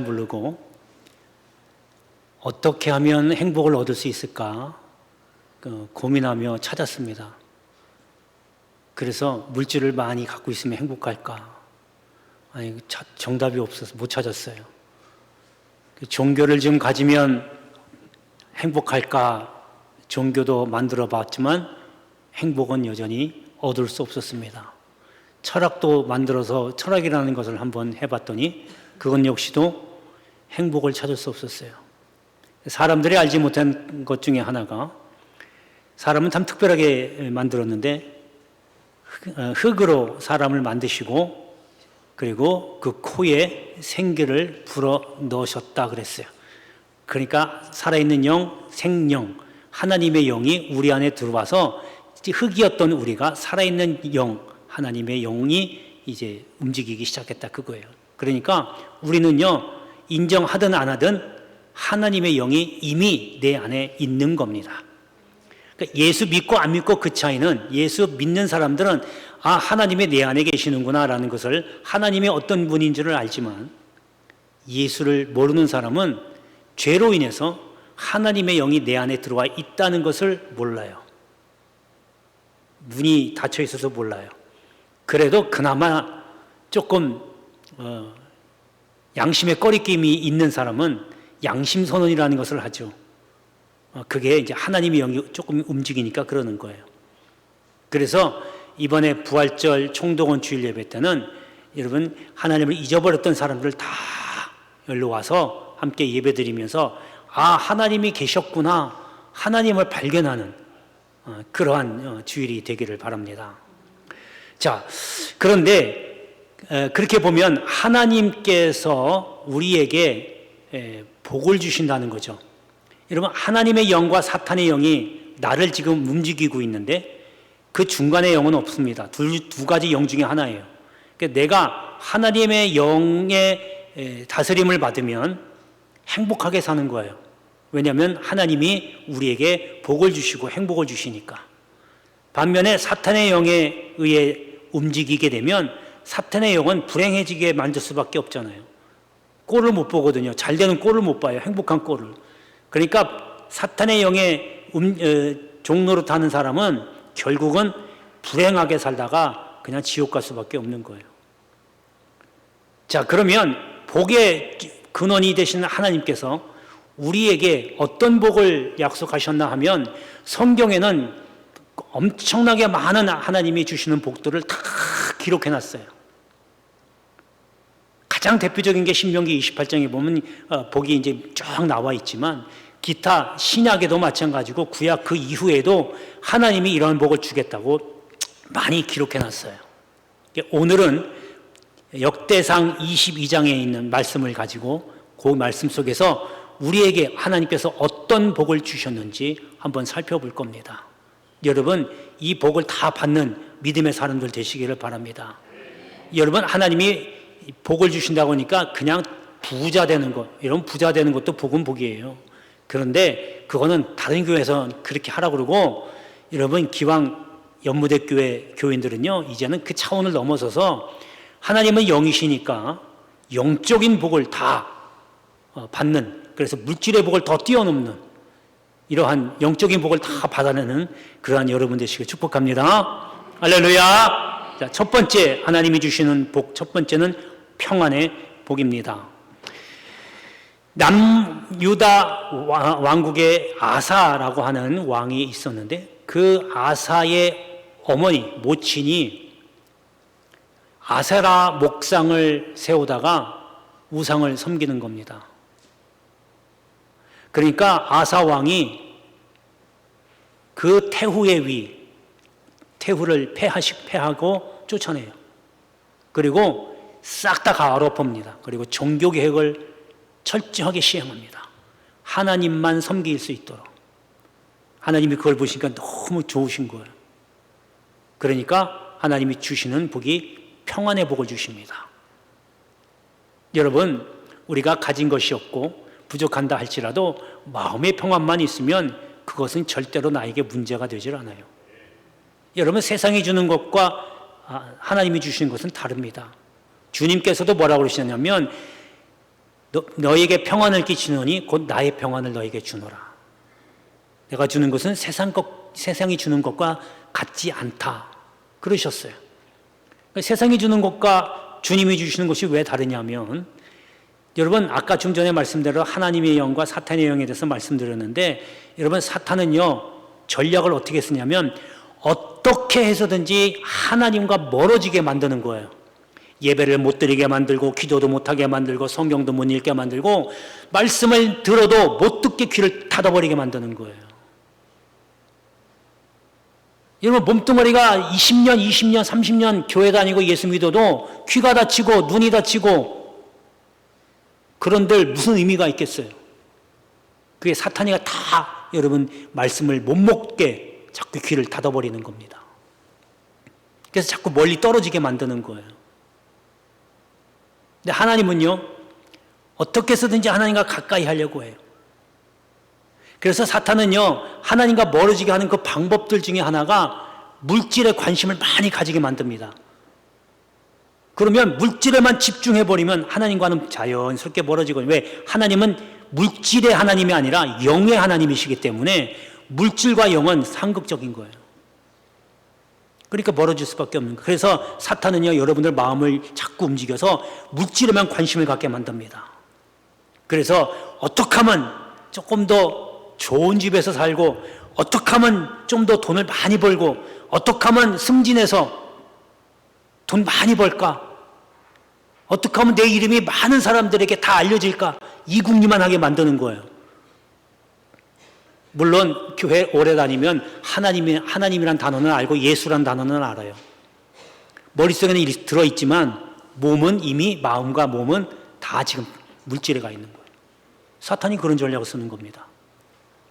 부르고 어떻게 하면 행복을 얻을 수 있을까 고민하며 찾았습니다. 그래서 물질을 많이 갖고 있으면 행복할까? 아니, 정답이 없어서 못 찾았어요. 종교를 좀 가지면 행복할까? 종교도 만들어 봤지만 행복은 여전히 얻을 수 없었습니다. 철학도 만들어서 철학이라는 것을 한번 해봤더니 그건 역시도 행복을 찾을 수 없었어요. 사람들이 알지 못한 것 중에 하나가, 사람은 참 특별하게 만들었는데 흙으로 사람을 만드시고 그리고 그 코에 생기를 불어 넣으셨다 그랬어요. 그러니까 살아있는 영, 생영, 하나님의 영이 우리 안에 들어와서 흙이었던 우리가 살아있는 영, 하나님의 영이 이제 움직이기 시작했다 그거예요. 그러니까 우리는요, 인정하든 안 하든 하나님의 영이 이미 내 안에 있는 겁니다. 그러니까 예수 믿고 안 믿고 그 차이는, 예수 믿는 사람들은 아, 하나님이 내 안에 계시는구나 라는 것을, 하나님의 어떤 분인 줄을 알지만 예수를 모르는 사람은 죄로 인해서 하나님의 영이 내 안에 들어와 있다는 것을 몰라요. 문이 닫혀 있어서 몰라요. 그래도 그나마 조금 양심의 꺼리낌이 있는 사람은 양심선언이라는 것을 하죠. 그게 이제 하나님의 영이 조금 움직이니까 그러는 거예요. 그래서 이번에 부활절 총동원 주일 예배 때는 여러분, 하나님을 잊어버렸던 사람들 다 여기로 와서 함께 예배드리면서 아, 하나님이 계셨구나, 하나님을 발견하는 그러한 주일이 되기를 바랍니다. 자, 그런데 그렇게 보면 하나님께서 우리에게 복을 주신다는 거죠. 여러분, 하나님의 영과 사탄의 영이 나를 지금 움직이고 있는데 그 중간에 영은 없습니다. 두 가지 영 중에 하나예요. 그러니까 내가 하나님의 영의 다스림을 받으면 행복하게 사는 거예요. 왜냐하면 하나님이 우리에게 복을 주시고 행복을 주시니까. 반면에 사탄의 영에 의해 움직이게 되면 사탄의 영은 불행해지게 만들 수밖에 없잖아요. 꼴을 못 보거든요. 잘 되는 꼴을 못 봐요. 행복한 꼴을. 그러니까 사탄의 영에 종로로 타는 사람은 결국은 불행하게 살다가 그냥 지옥 갈 수밖에 없는 거예요. 자, 그러면 복의 근원이 되시는 하나님께서 우리에게 어떤 복을 약속하셨나 하면, 성경에는 엄청나게 많은 하나님이 주시는 복들을 다 기록해 놨어요. 가장 대표적인 게 신명기 28장에 보면 복이 이제 쭉 나와 있지만, 기타 신약에도 마찬가지고 구약 그 이후에도 하나님이 이런 복을 주겠다고 많이 기록해 놨어요. 오늘은 역대상 22장에 있는 말씀을 가지고 그 말씀 속에서 우리에게 하나님께서 어떤 복을 주셨는지 한번 살펴볼 겁니다. 여러분, 이 복을 다 받는 믿음의 사람들 되시기를 바랍니다. 여러분, 하나님이 복을 주신다고 하니까 그냥 부자 되는 것, 이런 부자 되는 것도 복은 복이에요. 그런데 그거는 다른 교회에서 그렇게 하라고 그러고, 여러분, 기왕 연무대교회 교인들은요, 이제는 그 차원을 넘어서서 하나님은 영이시니까 영적인 복을 다 받는, 그래서 물질의 복을 더 뛰어넘는 이러한 영적인 복을 다 받아내는 그러한 여러분 되시길 축복합니다. 할렐루야. 자, 첫 번째 하나님이 주시는 복, 첫 번째는 평안의 복입니다. 남유다 왕국에 아사라고 하는 왕이 있었는데, 그 아사의 어머니, 모친이 아세라 목상을 세우다가 우상을 섬기는 겁니다. 그러니까 아사 왕이 그 태후의 위, 태후를 폐하고 쫓아내요. 그리고 싹 다 가로봅니다. 그리고 종교개혁을 철저하게 시행합니다. 하나님만 섬길 수 있도록. 하나님이 그걸 보시니까 너무 좋으신 거예요. 그러니까 하나님이 주시는 복이 평안의 복을 주십니다. 여러분, 우리가 가진 것이 없고 부족한다 할지라도 마음의 평안만 있으면 그것은 절대로 나에게 문제가 되질 않아요. 여러분, 세상이 주는 것과 하나님이 주시는 것은 다릅니다. 주님께서도 뭐라고 그러시냐면 너에게 평안을 끼치노니 곧 나의 평안을 너에게 주노라. 내가 주는 것은 세상이 주는 것과 같지 않다. 그러셨어요. 세상이 주는 것과 주님이 주시는 것이 왜 다르냐면, 여러분 아까 좀 전에 말씀대로 하나님의 영과 사탄의 영에 대해서 말씀드렸는데, 여러분 사탄은요 전략을 어떻게 쓰냐면 어떻게 해서든지 하나님과 멀어지게 만드는 거예요. 예배를 못 드리게 만들고, 기도도 못하게 만들고, 성경도 못 읽게 만들고, 말씀을 들어도 못 듣게 귀를 닫아버리게 만드는 거예요. 여러분 몸뚱아리가 20년, 20년, 30년 교회 다니고 예수 믿어도 귀가 다치고 눈이 다치고 그런들 무슨 의미가 있겠어요? 그게 사탄이가 다 여러분 말씀을 못 먹게 자꾸 귀를 닫아버리는 겁니다. 그래서 자꾸 멀리 떨어지게 만드는 거예요. 근데 하나님은요 어떻게 해서든지 하나님과 가까이 하려고 해요. 그래서 사탄은요 하나님과 멀어지게 하는 그 방법들 중에 하나가 물질에 관심을 많이 가지게 만듭니다. 그러면 물질에만 집중해버리면 하나님과는 자연스럽게 멀어지고, 왜? 하나님은 물질의 하나님이 아니라 영의 하나님이시기 때문에 물질과 영은 상극적인 거예요. 그러니까 멀어질 수밖에 없는 거예요. 그래서 사탄은요 여러분들 마음을 자꾸 움직여서 물질에만 관심을 갖게 만듭니다. 그래서 어떻게 하면 조금 더 좋은 집에서 살고, 어떻게 하면 좀 더 돈을 많이 벌고, 어떻게 하면 승진해서 돈 많이 벌까, 어떻게 하면 내 이름이 많은 사람들에게 다 알려질까, 이 궁리만 하게 만드는 거예요. 물론 교회 오래 다니면 하나님이란 단어는 알고 예수란 단어는 알아요. 머릿속에는 들어있지만 몸은 이미, 마음과 몸은 다 지금 물질에 가 있는 거예요. 사탄이 그런 전략을 쓰는 겁니다.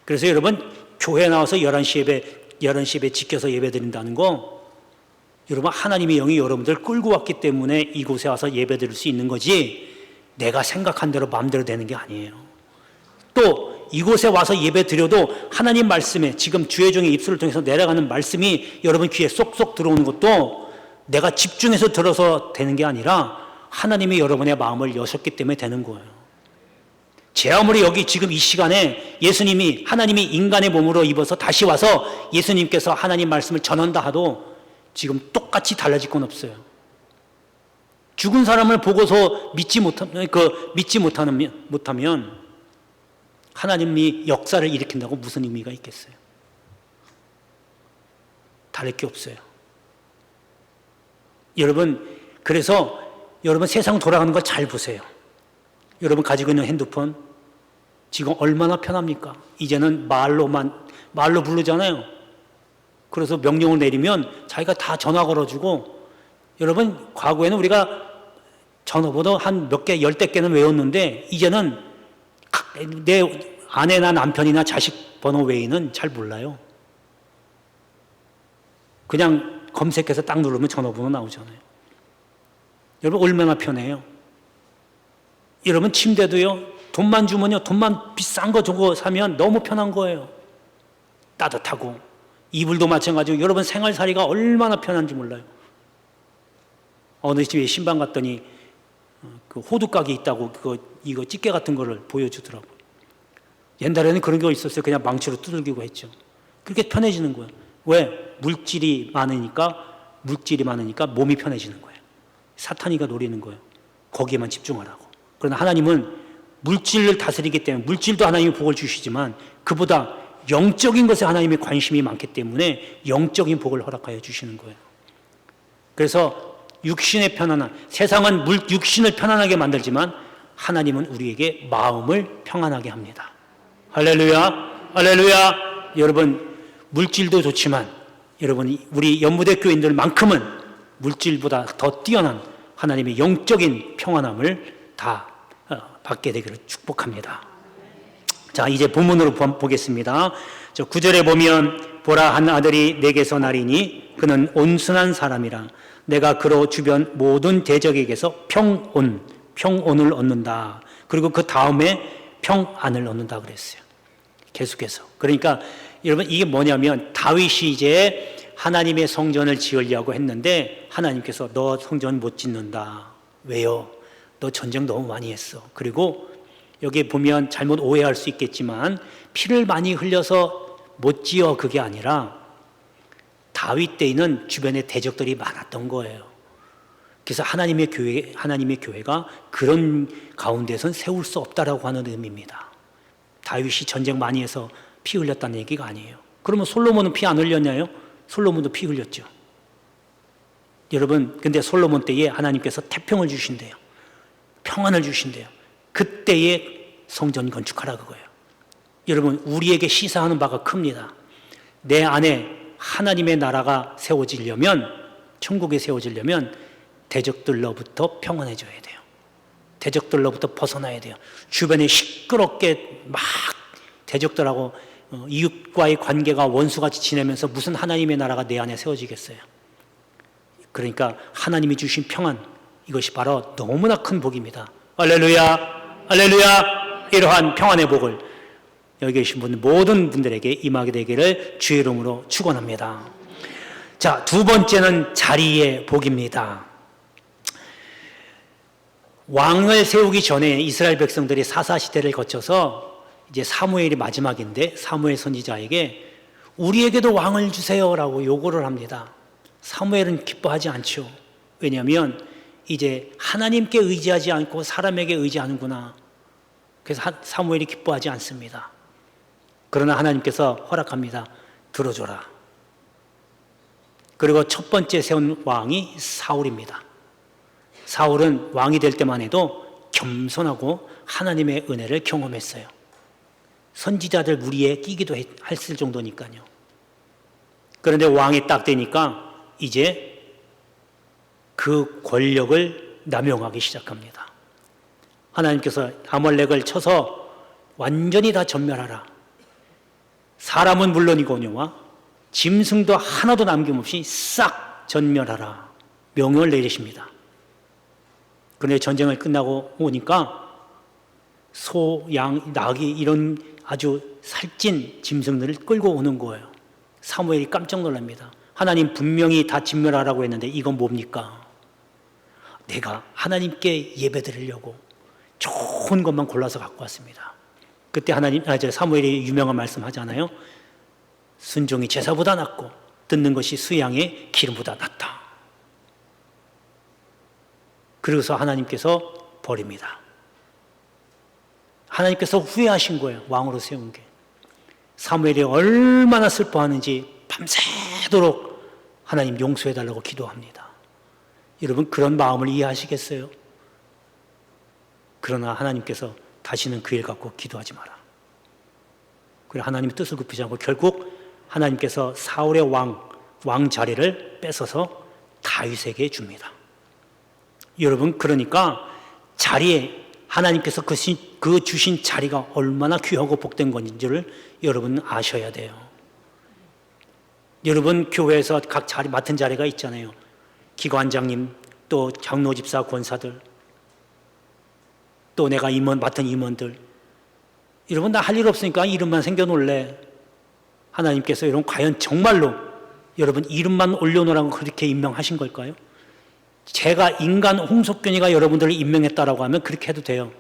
그래서 여러분 교회 나와서 11시 예배 지켜서 예배 드린다는 거, 여러분 하나님의 영이 여러분들 끌고 왔기 때문에 이곳에 와서 예배 드릴 수 있는 거지, 내가 생각한 대로 마음대로 되는 게 아니에요. 또 이곳에 와서 예배 드려도 하나님 말씀에, 지금 주의 종의 입술을 통해서 내려가는 말씀이 여러분 귀에 쏙쏙 들어오는 것도 내가 집중해서 들어서 되는 게 아니라 하나님이 여러분의 마음을 여셨기 때문에 되는 거예요. 제 아무리 여기 지금 이 시간에 하나님이 인간의 몸으로 입어서 다시 와서 예수님께서 하나님 말씀을 전한다 하도 지금 똑같이 달라질 건 없어요. 죽은 사람을 보고서 믿지 못하면 하나님이 역사를 일으킨다고 무슨 의미가 있겠어요? 다를 게 없어요. 여러분, 그래서 여러분 세상 돌아가는 걸 잘 보세요. 여러분 가지고 있는 핸드폰 지금 얼마나 편합니까? 이제는 말로 부르잖아요. 그래서 명령을 내리면 자기가 다 전화 걸어주고, 여러분 과거에는 우리가 전화번호 한 몇 개, 10대 개는 외웠는데 이제는 내 아내나 남편이나 자식 번호 외에는 잘 몰라요. 그냥 검색해서 딱 누르면 전화번호 나오잖아요. 여러분 얼마나 편해요. 여러분 침대도요, 돈만 주면요, 돈만 비싼 거 주고 사면 너무 편한 거예요. 따뜻하고. 이불도 마찬가지고. 여러분 생활살이가 얼마나 편한지 몰라요. 어느 집에 신방 갔더니 그 호두가게 있다고 이거 집게 같은 거를 보여주더라고요. 옛날에는 그런 게 있었어요. 그냥 망치로 두들기고 했죠. 그렇게 편해지는 거예요. 왜? 물질이 많으니까 몸이 편해지는 거예요. 사탄이가 노리는 거예요. 거기에만 집중하라고. 그러나 하나님은 물질을 다스리기 때문에, 물질도 하나님이 복을 주시지만 그보다 영적인 것에 하나님의 관심이 많기 때문에 영적인 복을 허락하여 주시는 거예요. 그래서 육신의 편안함, 세상은 육신을 편안하게 만들지만 하나님은 우리에게 마음을 평안하게 합니다. 할렐루야, 할렐루야. 여러분 물질도 좋지만 여러분 우리 연무대 교인들만큼은 물질보다 더 뛰어난 하나님의 영적인 평안함을 다 받게 되기를 축복합니다. 자, 이제 본문으로 보겠습니다. 9절에 보면, 보라, 한 아들이 내게서 나리니 그는 온순한 사람이라 내가 그로 주변 모든 대적에게서 평온을 얻는다. 그리고 그 다음에 평안을 얻는다 그랬어요. 계속해서. 그러니까 여러분 이게 뭐냐면, 다윗이 이제 하나님의 성전을 지으려고 했는데 하나님께서 너 성전 못 짓는다. 왜요? 너 전쟁 너무 많이 했어. 그리고 여기에 보면 잘못 오해할 수 있겠지만 피를 많이 흘려서 못 지어 그게 아니라 다윗 때에는 주변에 대적들이 많았던 거예요. 그래서 하나님의 교회가 그런 가운데선 세울 수 없다라고 하는 의미입니다. 다윗이 전쟁 많이 해서 피 흘렸다는 얘기가 아니에요. 그러면 솔로몬은 피 안 흘렸냐요? 솔로몬도 피 흘렸죠. 여러분, 근데 솔로몬 때에 하나님께서 태평을 주신대요. 평안을 주신대요. 그때에 성전 건축하라 그거예요. 여러분, 우리에게 시사하는 바가 큽니다. 내 안에 하나님의 나라가 세워지려면, 천국이 세워지려면 대적들로부터 평안해져야 돼요. 대적들로부터 벗어나야 돼요. 주변에 시끄럽게 막 대적들하고 이웃과의 관계가 원수같이 지내면서 무슨 하나님의 나라가 내 안에 세워지겠어요. 그러니까 하나님이 주신 평안, 이것이 바로 너무나 큰 복입니다. 할렐루야, 할렐루야. 이러한 평안의 복을 여기 계신 모든 분들에게 임하게 되기를 주의 이름으로 축원합니다. 자, 두 번째는 자리의 복입니다. 왕을 세우기 전에 이스라엘 백성들이 사사시대를 거쳐서 이제 사무엘이 마지막인데 사무엘 선지자에게 우리에게도 왕을 주세요라고 요구를 합니다. 사무엘은 기뻐하지 않죠. 왜냐하면 이제 하나님께 의지하지 않고 사람에게 의지하는구나. 그래서 사무엘이 기뻐하지 않습니다. 그러나 하나님께서 허락합니다. 들어줘라. 그리고 첫 번째 세운 왕이 사울입니다. 사울은 왕이 될 때만 해도 겸손하고 하나님의 은혜를 경험했어요. 선지자들 무리에 끼기도 했을 정도니까요. 그런데 왕이 딱 되니까 이제 그 권력을 남용하기 시작합니다. 하나님께서 아말렉을 쳐서 완전히 다 전멸하라. 사람은 물론이거니와 짐승도 하나도 남김없이 싹 전멸하라. 명령을 내리십니다. 그런데 전쟁을 끝나고 오니까 소, 양, 낙이 이런 아주 살찐 짐승들을 끌고 오는 거예요. 사무엘이 깜짝 놀랍니다. 하나님 분명히 다 진멸하라고 했는데 이건 뭡니까? 내가 하나님께 예배드리려고 좋은 것만 골라서 갖고 왔습니다. 그때 사무엘이 유명한 말씀 하잖아요. 순종이 제사보다 낫고 듣는 것이 수양의 기름보다 낫다. 그래서 하나님께서 버립니다. 하나님께서 후회하신 거예요. 왕으로 세운 게. 사무엘이 얼마나 슬퍼하는지 밤새도록 하나님 용서해달라고 기도합니다. 여러분, 그런 마음을 이해하시겠어요? 그러나 하나님께서 다시는 그 일 갖고 기도하지 마라. 그리고 하나님의 뜻을 굽히지 않고 결국 하나님께서 사울의 왕 자리를 뺏어서 다윗에게 줍니다. 여러분, 그러니까 자리에 하나님께서 그 주신 자리가 얼마나 귀하고 복된 건지를 여러분 아셔야 돼요. 여러분, 교회에서 각 자리 맡은 자리가 있잖아요. 기관장님, 또 장로집사 권사들, 또 내가 맡은 임원들. 여러분, 나 할 일 없으니까 이름만 생겨놓을래. 하나님께서 여러분 과연 정말로 여러분 이름만 올려놓으라고 그렇게 임명하신 걸까요? 제가 인간 홍석균이가 여러분들을 임명했다라고 하면 그렇게 해도 돼요.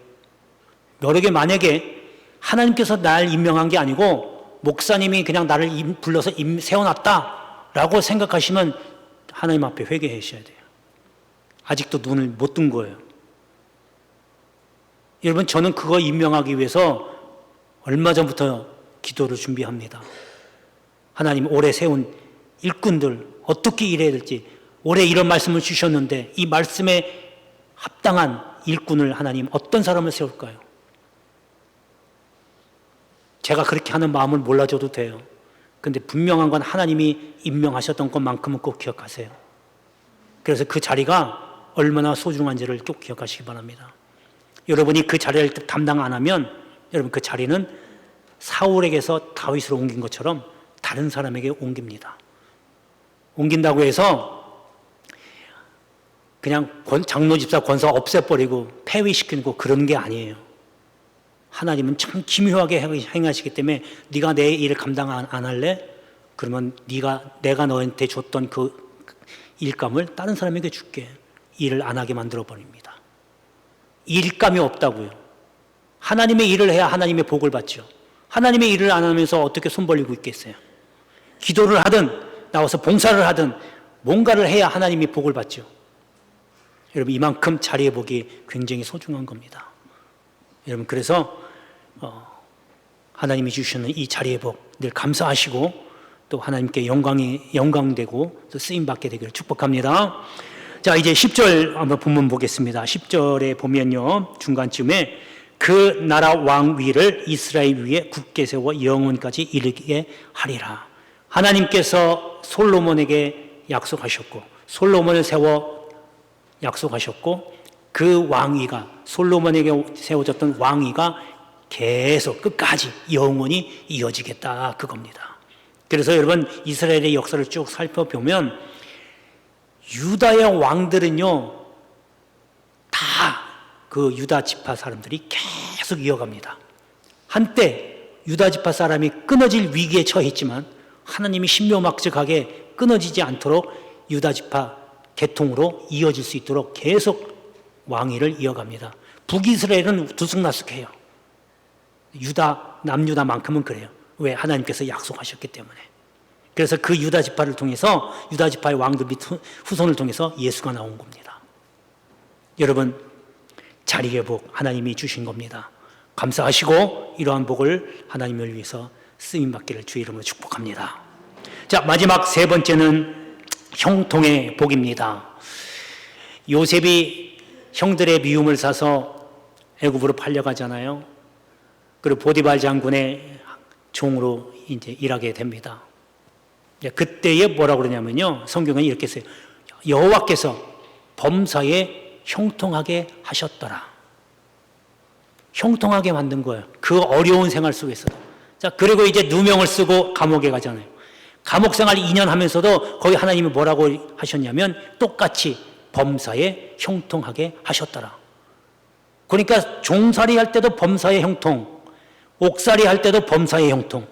여러 개 만약에 하나님께서 날 임명한 게 아니고 목사님이 그냥 나를 불러서 세워놨다라고 생각하시면 하나님 앞에 회개하셔야 돼요. 아직도 눈을 못 뜬 거예요. 여러분, 저는 그거 임명하기 위해서 얼마 전부터 기도를 준비합니다. 하나님, 올해 세운 일꾼들 어떻게 일해야 될지, 올해 이런 말씀을 주셨는데 이 말씀에 합당한 일꾼을 하나님 어떤 사람을 세울까요? 제가 그렇게 하는 마음을 몰라줘도 돼요. 근데 분명한 건 하나님이 임명하셨던 것만큼은 꼭 기억하세요. 그래서 그 자리가 얼마나 소중한지를 꼭 기억하시기 바랍니다. 여러분이 그 자리를 담당 안 하면 여러분 그 자리는 사울에게서 다윗으로 옮긴 것처럼 다른 사람에게 옮깁니다. 옮긴다고 해서 그냥 장로집사 권사 없애버리고 폐위시키고 그런 게 아니에요. 하나님은 참 기묘하게 행하시기 때문에 네가 내 일을 감당 안 할래? 그러면 내가 너한테 줬던 그 일감을 다른 사람에게 줄게. 일을 안 하게 만들어 버립니다. 일감이 없다고요. 하나님의 일을 해야 하나님의 복을 받죠. 하나님의 일을 안 하면서 어떻게 손 벌리고 있겠어요? 기도를 하든 나와서 봉사를 하든 뭔가를 해야 하나님이 복을 받죠. 여러분, 이만큼 자리의 복이 굉장히 소중한 겁니다. 여러분, 그래서 하나님이 주시는 이 자리의 복 늘 감사하시고 또 하나님께 영광되고 또 쓰임받게 되기를 축복합니다. 자, 이제 10절 한번 본문 보겠습니다. 10절에 보면요, 중간쯤에 그 나라 왕 위를 이스라엘 위에 굳게 세워 영원까지 이르게 하리라. 하나님께서 솔로몬에게 약속하셨고, 솔로몬을 세워 약속하셨고, 그 왕위가, 솔로몬에게 세워졌던 왕위가 계속 끝까지 영원히 이어지겠다, 그겁니다. 그래서 여러분, 이스라엘의 역사를 쭉 살펴보면 유다의 왕들은요, 다 그 유다 지파 사람들이 계속 이어갑니다. 한때 유다 지파 사람이 끊어질 위기에 처했지만 하나님이 신묘막측하게 끊어지지 않도록 유다 지파 계통으로 이어질 수 있도록 계속 왕위를 이어갑니다. 북이스라엘은 들쑥날쑥해요. 남유다만큼은 그래요. 왜? 하나님께서 약속하셨기 때문에. 그래서 그 유다 지파를 통해서, 유다 지파의 왕들 및 후손을 통해서 예수가 나온 겁니다. 여러분, 자리의 복 하나님이 주신 겁니다. 감사하시고 이러한 복을 하나님을 위해서 쓰임받기를 주의 이름으로 축복합니다. 자, 마지막 세 번째는 형통의 복입니다. 요셉이 형들의 미움을 사서 애굽으로 팔려가잖아요. 그리고 보디발 장군의 종으로 이제 일하게 됩니다. 그때에 뭐라고 그러냐면요, 성경은 이렇게 써요. 여호와께서 범사에 형통하게 하셨더라. 형통하게 만든 거예요. 그 어려운 생활 속에서. 자, 그리고 이제 누명을 쓰고 감옥에 가잖아요. 감옥 생활 2년 하면서도 거기 하나님이 뭐라고 하셨냐면 똑같이 범사에 형통하게 하셨더라. 그러니까 종살이 할 때도 범사의 형통, 옥살이 할 때도 범사의 형통.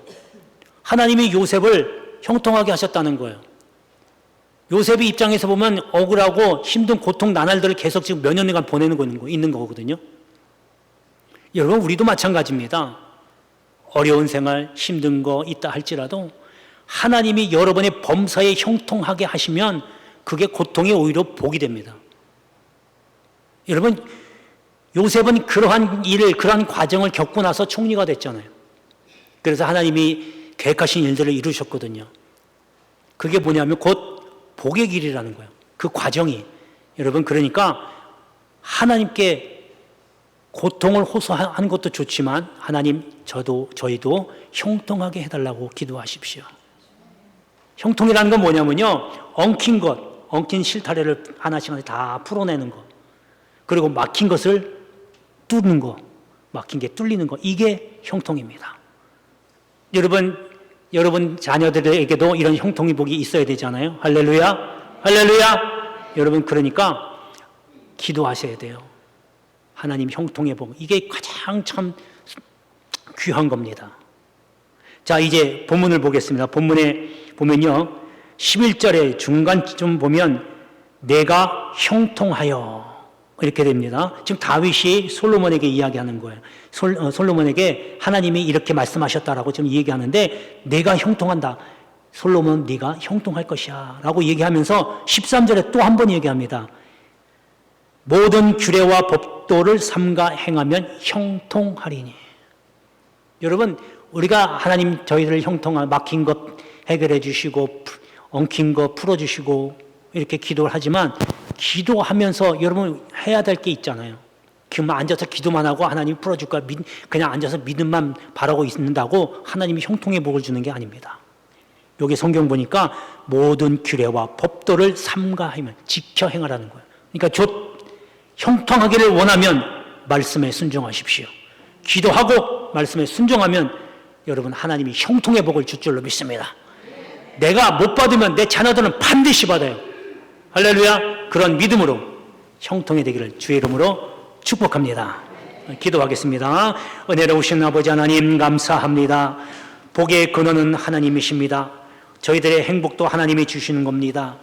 하나님이 요셉을 형통하게 하셨다는 거예요. 요셉의 입장에서 보면 억울하고 힘든 고통, 나날들을 계속 지금 몇 년간 보내는 거 있는 거거든요. 여러분, 우리도 마찬가지입니다. 어려운 생활, 힘든 거 있다 할지라도 하나님이 여러분의 범사에 형통하게 하시면 그게 고통이 오히려 복이 됩니다. 여러분, 요셉은 그러한 그러한 과정을 겪고 나서 총리가 됐잖아요. 그래서 하나님이 계획하신 일들을 이루셨거든요. 그게 뭐냐면 곧 복의 길이라는 거예요. 그 과정이. 여러분, 그러니까 하나님께 고통을 호소하는 것도 좋지만 하나님, 저희도 형통하게 해달라고 기도하십시오. 형통이라는 건 뭐냐면요, 엉킨 실타래를 하나씩 다 풀어내는 것, 그리고 막힌 것을 뚫는 것, 막힌 게 뚫리는 것, 이게 형통입니다. 여러분 자녀들에게도 이런 형통의 복이 있어야 되잖아요. 할렐루야, 할렐루야. 여러분, 그러니까 기도하셔야 돼요. 하나님 형통의 복, 이게 가장 참 귀한 겁니다. 자, 이제 본문을 보겠습니다. 본문에 보면요, 11절의 중간쯤 보면 내가 형통하여 이렇게 됩니다. 지금 다윗이 솔로몬에게 이야기하는 거예요. 솔로몬에게 하나님이 이렇게 말씀하셨다라고 지금 얘기하는데, 내가 형통한다. 솔로몬, 네가 형통할 것이야 라고 얘기하면서 13절에 또 한 번 얘기합니다. 모든 규례와 법도를 삼가 행하면 형통하리니. 여러분, 우리가 하나님 저희들을 막힌 것 해결해 주시고 엉킨 거 풀어주시고 이렇게 기도를 하지만, 기도하면서 여러분 해야 될 게 있잖아요. 그만 앉아서 기도만 하고 하나님 풀어줄 거야, 그냥 앉아서 믿음만 바라고 있는다고 하나님이 형통의 복을 주는 게 아닙니다. 여기 성경 보니까 모든 규례와 법도를 삼가하면, 지켜 행하라는 거예요. 그러니까 형통하기를 원하면 말씀에 순종하십시오. 기도하고 말씀에 순종하면 여러분 하나님이 형통의 복을 줄 줄로 믿습니다. 내가 못 받으면 내 자녀들은 반드시 받아요. 할렐루야. 그런 믿음으로 형통이 되기를 주의 이름으로 축복합니다. 기도하겠습니다. 은혜로우신 아버지 하나님, 감사합니다. 복의 근원은 하나님이십니다. 저희들의 행복도 하나님이 주시는 겁니다.